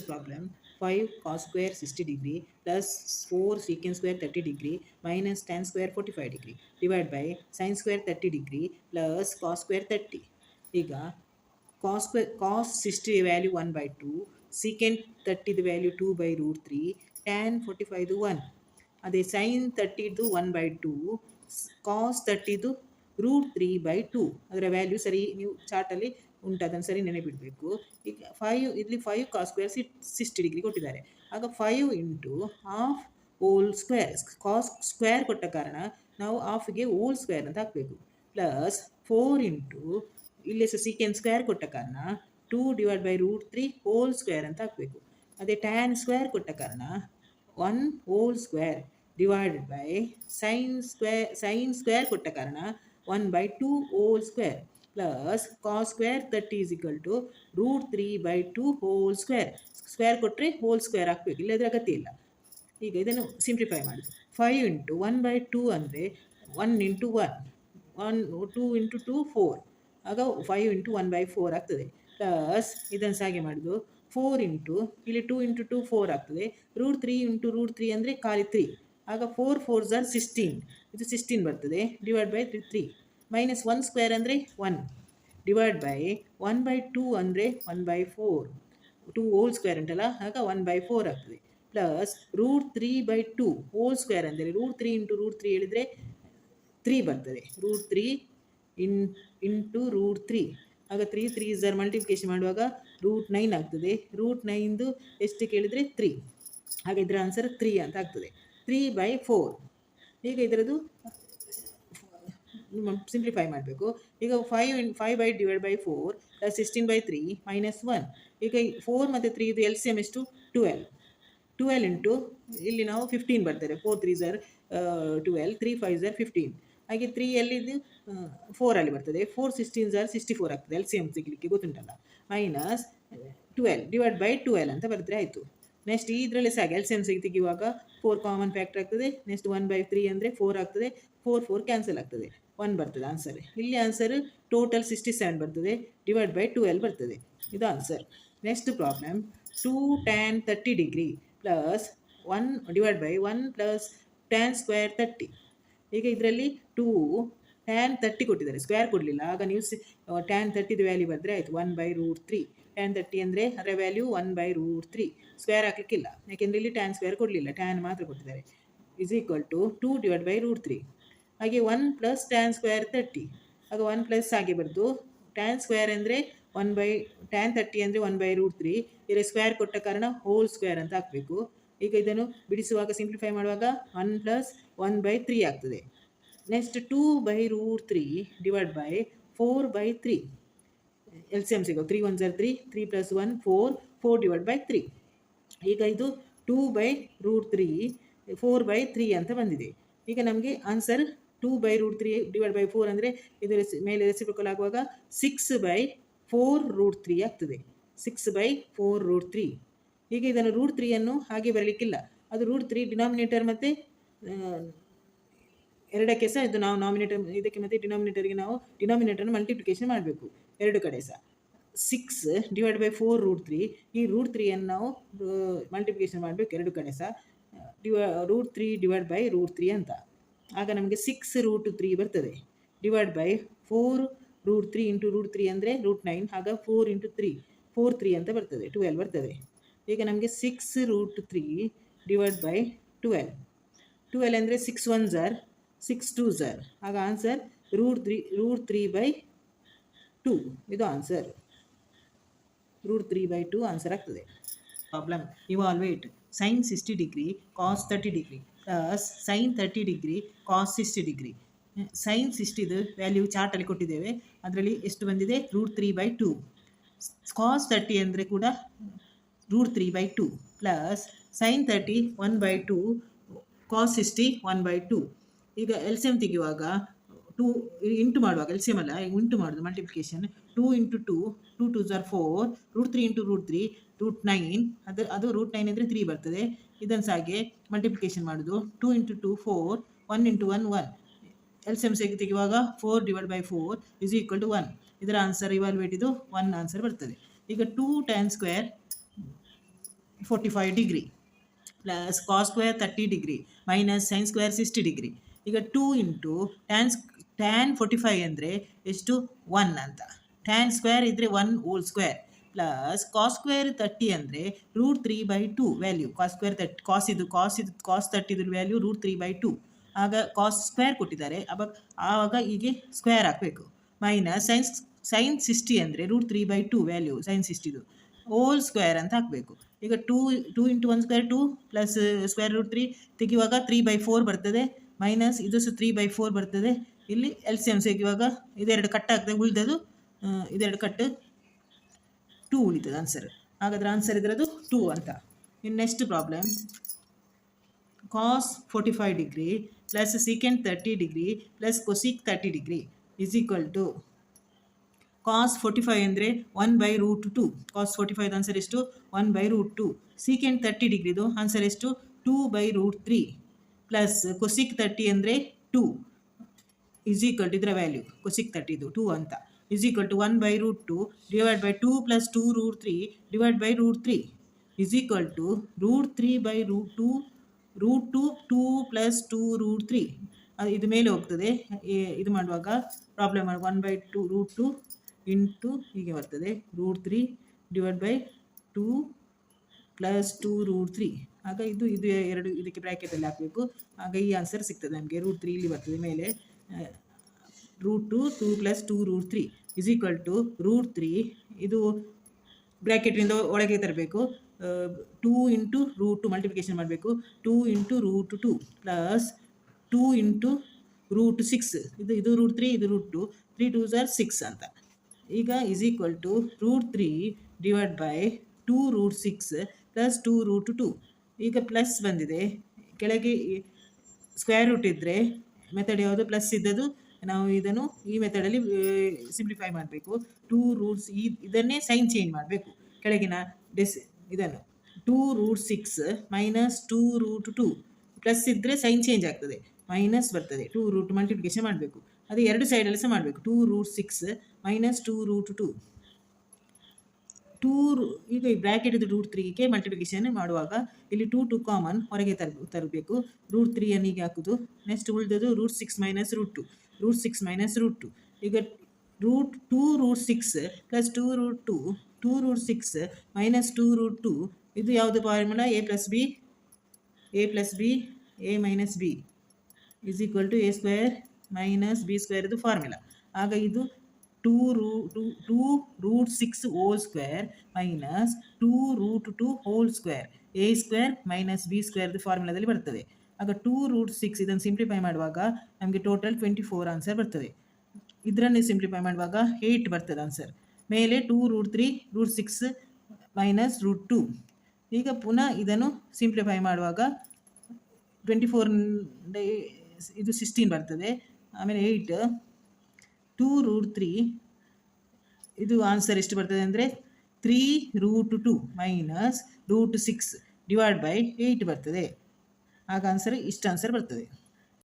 problem. 5 cos square 60 degree plus 4 secant square 30 degree minus tan square 45 degree divided by sin square 30 degree plus cos square 30. ಈಗ cos 60 value 1 by 2, secant 30 the value 2 by root 3, tan 45 1. ಅದೇ sin 30 1 by 2, cos 30 root 3 by 2. ಅದರ value ಸರಿ ನೀವು ಚಾರ್ಟಲ್ಲಿ ಉಂಟು, ಅದನ್ನು ಸರಿ ನೆನೆಬಿಡಬೇಕು. ಈಗ 5 ಇಲ್ಲಿ 5 ಕಾಸ್ ಸ್ಕ್ವೇರ್ 60 ಡಿಗ್ರಿ ಕೊಟ್ಟಿದ್ದಾರೆ. ಆಗ 5 into half whole square, cos square ಕೊಟ್ಟ ಕಾರಣ ನಾವು ಹಾಫ್ಗೆ ಹೋಲ್ ಸ್ಕ್ವೇರ್ ಅಂತ ಹಾಕಬೇಕು. ಪ್ಲಸ್ 4 ಇಂಟು ಇಲ್ಲಿ ಸೀಕೆಂಡ್ ಸ್ಕ್ವೇರ್ ಕೊಟ್ಟ ಕಾರಣ 2 divide by root 3 whole square ಅಂತ ಹಾಕಬೇಕು. ಅದೇ ಟ್ಯಾನ್ ಸ್ಕ್ವೇರ್ ಕೊಟ್ಟ ಕಾರಣ 1 whole square divided by sine square ಕೊಟ್ಟ ಕಾರಣ 1 by 2 whole square plus cos square 30 is equal to root 3 by 2 whole square. Square ಕೊಟ್ಟರೆ ಹೋಲ್ ಸ್ಕ್ವೇರ್ ಹಾಕಬೇಕು, ಇಲ್ಲದ್ರೆ ಅಗತ್ಯ ಇಲ್ಲ. ಈಗ ಇದನ್ನು ಸಿಂಪ್ಲಿಫೈ ಮಾಡಿ 5 ಇಂಟು 1 by 2 ಅಂದರೆ 1 ಇಂಟು 2 ಇಂಟು 2 4, ಆಗ 5 ಇಂಟು 1 by 4 ಆಗ್ತದೆ. ಪ್ಲಸ್ ಇದನ್ನು ಸಾಗೆ ಮಾಡೋದು 4 ಇಂಟು ಇಲ್ಲಿ 2 ಇಂಟು 2 4 ಆಗ್ತದೆ. ರೂಟ್ 3 ಇಂಟು ರೂಟ್ 3 ಅಂದರೆ ಖಾಲಿ 3, ಆಗ 4 4s are 16, ಇದು 16 ಬರ್ತದೆ. ಡಿವೈಡ್ ಬೈ 3 ಮೈನಸ್ 1 ಸ್ಕ್ವೇರ್ ಅಂದರೆ 1 ಡಿವೈಡ್ ಬೈ 1 by 2 ಅಂದರೆ 1 by 4, 2 ಹೋಲ್ ಸ್ಕ್ವೇರ್ ಉಂಟಲ್ಲ, ಆಗ 1 by 4 ಆಗ್ತದೆ. Plus root 3 by 2 whole square ಅಂದರೆ ರೂಟ್ 3 ಇಂಟು ರೂಟ್ 3 ಹೇಳಿದರೆ 3 ಬರ್ತದೆ. ರೂಟ್ 3 ಇಂಟು ರೂಟ್ 3, ಆಗ 3 3 ಇಸ್ ಮಲ್ಟಿಪ್ಲಿಕೇಶನ್ ಮಾಡುವಾಗ ರೂಟ್ 9 ಆಗ್ತದೆ. ರೂಟ್ 9 ಎಷ್ಟು ಕೇಳಿದರೆ 3, ಹಾಗೆ ಇದರ ಆನ್ಸರ್ 3 ಅಂತ ಆಗ್ತದೆ. 3 by 4. ಈಗ ಇದರದ್ದು ಸಿಂಪ್ಲಿಫೈ ಮಾಡಬೇಕು. ಈಗ 5 by divide by 4 plus 16 by 3 minus 1. ಈಗ 4 ಮತ್ತು 3 ಇದು ಎಲ್ ಸಿ ಎಮ್ ಎಷ್ಟು 12 ಇಂಟು ಇಲ್ಲಿ ನಾವು 15 ಬರ್ತದೆ. 4 3s are 12, 3 5s are 15, ಹಾಗೆ 3 ಎಲ್ಲಿದ್ದು 4 ಅಲ್ಲಿ ಬರ್ತದೆ. 4 16s are 64 ಆಗ್ತದೆ, ಎಲ್ ಸಿ ಎಮ್ ಸಿಗಲಿಕ್ಕೆ ಗೊತ್ತುಂಟಲ್ಲ. ಮೈನಸ್ 12 ಡಿವೈಡ್ ಬೈ 12 ಅಂತ ಬರೆದ್ರೆ ಆಯಿತು. ನೆಕ್ಸ್ಟ್ ಇದರಲ್ಲಿ ಸಾಗೆ ಎಲ್ ಸಿ ಎಮ್ ತೆಗೆಯುವಾಗ 4 ಕಾಮನ್ ಫ್ಯಾಕ್ಟರ್ ಆಗ್ತದೆ. ನೆಕ್ಸ್ಟ್ 1 by 3 ಅಂದರೆ 4 ಆಗ್ತದೆ. 4 4 ಕ್ಯಾನ್ಸಲ್ ಆಗ್ತದೆ, 1 ಬರ್ತದೆ ಆನ್ಸರ್. ಇಲ್ಲಿ ಆನ್ಸರ್ ಟೋಟಲ್ 67 ಬರ್ತದೆ, ಡಿವೈಡ್ ಬೈ 12 ಬರ್ತದೆ, ಇದು answer. Next problem 2 tan 30 degree plus 1 divide by 1 plus tan square 30. ಈಗ ಇದರಲ್ಲಿ 2 tan 30 ಕೊಟ್ಟಿದ್ದಾರೆ, ಸ್ಕ್ವೇರ್ ಕೊಡಲಿಲ್ಲ. ಆಗ ನೀವು ಟ್ಯಾನ್ 30 ವ್ಯಾಲ್ಯೂ ಬರೆದ್ರೆ ಆಯಿತು 1 by root 3. ಟ್ಯಾನ್ 30 ಅಂದರೆ ಅದರ ವ್ಯಾಲ್ಯೂ 1 by root 3, ಸ್ಕ್ವೇರ್ ಹಾಕಲಿಕ್ಕಿಲ್ಲ, ಯಾಕೆಂದರೆ ಇಲ್ಲಿ ಟ್ಯಾನ್ ಸ್ಕ್ವೇರ್ ಕೊಡಲಿಲ್ಲ, ಟ್ಯಾನ್ ಮಾತ್ರ ಕೊಟ್ಟಿದ್ದಾರೆ. Is equal to 2 divide by root 3. ಹಾಗೆ 1 ಪ್ಲಸ್ ಟ್ಯಾನ್ ಸ್ಕ್ವೇರ್ 30, ಆಗ 1 ಪ್ಲಸ್ ಹಾಗೆ ಬರೆದು ಟ್ಯಾನ್ ಸ್ಕ್ವೇರ್ ಅಂದರೆ 1 by ಟ್ಯಾನ್ 30 ಅಂದರೆ 1 by root 3, ಇದರ ಸ್ಕ್ವೇರ್ ಕೊಟ್ಟ ಕಾರಣ ಹೋಲ್ ಸ್ಕ್ವೇರ್ ಅಂತ ಹಾಕಬೇಕು. ಈಗ ಇದನ್ನು ಬಿಡಿಸುವಾಗ ಸಿಂಪ್ಲಿಫೈ ಮಾಡುವಾಗ 1 ಪ್ಲಸ್ 1 by 3 ಆಗ್ತದೆ. Next 2 by root 3 divide by 4 by 3, L C M ಸಿಗೋ 3 1s are 3, 3 plus 1 4, 4 divide by 3. ಈಗ ಇದು 2 by root 3 4 by 3 ಅಂತ ಬಂದಿದೆ. ಈಗ ನಮಗೆ answer 2 by root 3 divide by 4 ಅಂದರೆ ಇದು ಮೇಲೆ ರೆಸಿಪ್ರೋಕಲ್ ಆಗುವಾಗ 6 by 4 root 3 ಆಗ್ತದೆ. 6 by 4 root 3. ಈಗ ಇದನ್ನು ರೂಟ್ 3 ಹಾಗೆ ಬರಲಿಕ್ಕಿಲ್ಲ, ಅದು ರೂಟ್ 3 ಡಿನಾಮಿನೇಟರ್ ಮತ್ತು ಎರಡಕ್ಕೆ ಸಹ ಇದು ನಾವು ನಾಮಿನೇಟರ್ ಇದಕ್ಕೆ ಮತ್ತು ಡಿನಾಮಿನೇಟರ್ಗೆ ನಾವು ಡಿನಾಮಿನೇಟರ್ನ ಮಲ್ಟಿಪ್ಲಿಕೇಶನ್ ಮಾಡಬೇಕು ಎರಡು ಕಡೆ ಸಹ. 6 ಡಿವೈಡ್ ಬೈ 4 ರೂಟ್ 3, ಈ ರೂಟ್ 3 ನಾವು ಮಲ್ಟಿಪ್ಲಿಕೇಶನ್ ಮಾಡಬೇಕು ಎರಡು ಕಡೆ ಸಹ. ರೂಟ್ 3 ಡಿವೈಡ್ ಬೈ ರೂಟ್ 3 ಅಂತ, ಆಗ ನಮಗೆ 6 ರೂಟ್ 3 ಬರ್ತದೆ. Divide by 4 root 3 into root 3 ಅಂದರೆ ರೂಟ್ 9, ಆಗ 4 ಇಂಟು 3 4 3 ಅಂತ ಬರ್ತದೆ, 12 ಬರ್ತದೆ. ಈಗ ನಮಗೆ 6 ರೂಟ್ 3 ಡಿವೈಡ್ ಬೈ 12 ಅಂದರೆ 6 1s are 6 2s are, ಆಗ ಆನ್ಸರ್ ರೂಟ್ 3 by 2, ಇದು ಆನ್ಸರ್. ರೂಟ್ 3 by 2 ಆನ್ಸರ್ ಆಗ್ತದೆ. Problem evaluate sine 60 degree cos 30 degree plus sine 30 degree cos 60 degree. Sine 60 value ಚಾರ್ಟಲ್ಲಿ ಕೊಟ್ಟಿದ್ದೇವೆ, ಅದರಲ್ಲಿ ಎಷ್ಟು ಬಂದಿದೆ ರೂಟ್ 3 by 2. ಕಾಸ್ 30 ಅಂದರೆ ಕೂಡ root 3 by 2 plus sine 30 1 by 2, cos 60 1 by 2. ಈಗ ಎಲ್ ಸಿ ಎಮ್ ತೆಗೆಯುವಾಗ 2 ಇಂಟು ಮಾಡುವಾಗ ಎಲ್ ಸಿ ಎಮ್ ಅಲ್ಲ, ಇಂಟು ಮಾಡೋದು multiplication. 2 into 2, 2 2s are 4, root 3 into root 3 root 9, ಅದು ರೂಟ್ 9 ಅಂದರೆ 3 ಬರ್ತದೆ. ಇದನ್ನು ಸಾಗೆ ಮಲ್ಟಿಪ್ಲಿಕೇಶನ್ ಮಾಡೋದು 2 into 2 4, 1 into 1 1. L C M ತೆಗೆಯುವಾಗ 4 divide by 4 is equal to 1. ಇದರ ಆನ್ಸರ್ ಇವಾಲ್ವೇಟ್ ಇದು 1 ಆನ್ಸರ್ ಬರ್ತದೆ. ಈಗ 2 tan square 45 degree plus cos square 30 degree minus sine square 60 degree. ಈಗ 2 ಇಂಟು ಟ್ಯಾನ್ 45 ಅಂದರೆ ಎಷ್ಟು 1 ಅಂತ. ಟ್ಯಾನ್ ಸ್ಕ್ವೇರ್ ಇದ್ದರೆ 1 whole square plus cos square 30 ಅಂದರೆ √3/2 value. Cos square 30 cos 30 value √3/2. ಆಗ ಕಾಸ್ ಸ್ಕ್ವೇರ್ ಕೊಟ್ಟಿದ್ದಾರೆ, ಆವಾಗ ಹೀಗೆ ಸ್ಕ್ವೇರ್ ಹಾಕಬೇಕು. ಮೈನಸ್ ಸೈನ್ 60 ಅಂದರೆ √3/2 ವ್ಯಾಲ್ಯೂ ಸೈನ್ 60 ಹೋಲ್ ಸ್ಕ್ವೇರ್ ಅಂತ ಹಾಕಬೇಕು. ಈಗ 2 ಇಂಟು 1 ಸ್ಕ್ವೇರ್ 2 ಪ್ಲಸ್ ಸ್ಕ್ವೇರ್ √3 ತೆಗೆಯುವಾಗ 3/4 ಬರ್ತದೆ, ಮೈನಸ್ ಇದು 3/4 ಬರ್ತದೆ. ಇಲ್ಲಿ LCM ತೆಗೆಯುವಾಗ ಇದೆರಡು ಕಟ್ ಆಗ್ತದೆ, ಉಳಿದದು ಇದೆರಡು ಕಟ್ 2 ಉಳಿತದೆ ಆನ್ಸರ್. ಹಾಗಾದ್ರೆ ಆನ್ಸರ್ ಇದರದು 2 ಅಂತ. ಇನ್ನು next problem, cos 45 degree plus secant 30 degree plus cosec 30 degree is equal to cos 45 ಅಂದರೆ 1/√2. ಕಾಸ್ 45 ಆನ್ಸರ್ ಎಷ್ಟು 1/√2. ಸೀಕೆಂಟ್ 30 ಡಿಗ್ರಿದು ಆನ್ಸರ್ ಎಷ್ಟು 2/√3 ಪ್ಲಸ್ ಕೊಸಿಕ್ 30 ಅಂದರೆ 2 ಇಸ್ ಈಕ್ವಲ್ ಟು ಇದರ ವ್ಯಾಲ್ಯೂ ಕೊಸಿಕ್ 30 2 ಅಂತ is equal to 1/√2 divide by 2 plus 2√3 divide by √3 is equal to √3/√2 √2 2 plus 2√3. ಇದು ಮೇಲೆ ಹೋಗ್ತದೆ. ಇದು ಮಾಡುವಾಗ ಪ್ರಾಬ್ಲಮ್ 1/2 ಇಂಟು ಹೀಗೆ ಬರ್ತದೆ √3 ಡಿವೈಡ್ ಬೈ 2 ಪ್ಲಸ್ 2√3. ಆಗ ಇದು ಎರಡು ಇದಕ್ಕೆ ಬ್ರ್ಯಾಕೆಟಲ್ಲಿ ಹಾಕಬೇಕು. ಆಗ ಈ ಆನ್ಸರ್ ಸಿಗ್ತದೆ ನಮಗೆ. √3 ಇಲ್ಲಿ ಬರ್ತದೆ ಮೇಲೆ, √2 2 ಪ್ಲಸ್ 2√3 ಇಸ್ ಈಕ್ವಲ್ ಟು √3. ಇದು ಬ್ರ್ಯಾಕೆಟಿಂದ ಒಳಗೆ ತರಬೇಕು. 2 ಇಂಟು √2 ಮಲ್ಟಿಪ್ಲಿಕೇಶನ್ ಮಾಡಬೇಕು. 2 ಇಂಟು √2 ಪ್ಲಸ್ 2 ಇಂಟು √6. ಇದು √3 ಇದು √2 3 2s are 6 ಅಂತ. ಈಗ is equal to √3 divide by 2√6 plus 2√2. ಈಗ ಪ್ಲಸ್ ಬಂದಿದೆ, ಕೆಳಗೆ ಸ್ಕ್ವೇರ್ ರೂಟ್ ಇದ್ದರೆ ಮೆಥಡ್ ಯಾವುದು ಪ್ಲಸ್ ಇದ್ದದ್ದು, ನಾವು ಇದನ್ನು ಈ ಮೆಥಡಲ್ಲಿ ಸಿಂಪ್ಲಿಫೈ ಮಾಡಬೇಕು. 2 ಇದನ್ನೇ ಸೈನ್ ಚೇಂಜ್ ಮಾಡಬೇಕು. ಕೆಳಗಿನ ಇದನ್ನು 2√6 ಮೈನಸ್ 2√2 ಪ್ಲಸ್ ಇದ್ದರೆ ಸೈನ್ ಚೇಂಜ್ ಆಗ್ತದೆ, ಮೈನಸ್ ಬರ್ತದೆ. 2 ಮಲ್ಟಿಪ್ಲಿಕೇಶನ್ ಮಾಡಬೇಕು. ಅದು ಎರಡು ಸೈಡಲ್ಲಿ ಸಹ ಮಾಡಬೇಕು. 2√6 ಮೈನಸ್ 2√2 ಈಗ ಈ ಬ್ರ್ಯಾಕೆಟ್ ಇದು √3ಗೆ ಮಲ್ಟಿಪ್ಲಿಕೇಶನ್ ಮಾಡುವಾಗ ಇಲ್ಲಿ 2 ಕಾಮನ್ ಹೊರಗೆ ತರಬೇಕು. √3 ಅನ್ನು ಹೀಗೆ ಹಾಕೋದು. ನೆಕ್ಸ್ಟ್ ಉಳಿದದು √6 ಮೈನಸ್ √2 √6 ಮೈನಸ್ √2. ಈಗ 2√6 ಪ್ಲಸ್ 2√2 2√6 ಮೈನಸ್ 2√2. ಇದು ಯಾವುದು formula? a plus B a minus B is equal to a square minus B square ಇದು ಫಾರ್ಮುಲಾ. ಆಗ ಇದು 2√6 whole square minus 2√2 whole square a square minus B ಸ್ಕ್ವೇರ್ದು ಫಾರ್ಮುಲಾದಲ್ಲಿ ಬರ್ತದೆ. ಆಗ 2√6 ಇದನ್ನು ಸಿಂಪ್ಲಿಫೈ ಮಾಡುವಾಗ ನಮಗೆ ಟೋಟಲ್ 24 ಆನ್ಸರ್ ಬರ್ತದೆ. ಇದರನ್ನೇ ಸಿಂಪ್ಲಿಫೈ ಮಾಡುವಾಗ 8 ಬರ್ತದೆ ಆನ್ಸರ್. ಮೇಲೆ 2√3 √6 ಮೈನಸ್ √2. ಈಗ ಪುನಃ ಇದನ್ನು ಸಿಂಪ್ಲಿಫೈ ಮಾಡುವಾಗ 24 ಇದು 16 ಬರ್ತದೆ. ಆಮೇಲೆ 8 2√3 ಇದು ಆನ್ಸರ್ ಎಷ್ಟು ಬರ್ತದೆ ಅಂದರೆ 3√2 ಮೈನಸ್ √6 ಡಿವೈಡ್ ಬೈ 8 ಬರ್ತದೆ. ಆಗ ಆನ್ಸರ್ ಇಷ್ಟು ಆನ್ಸರ್ ಬರ್ತದೆ.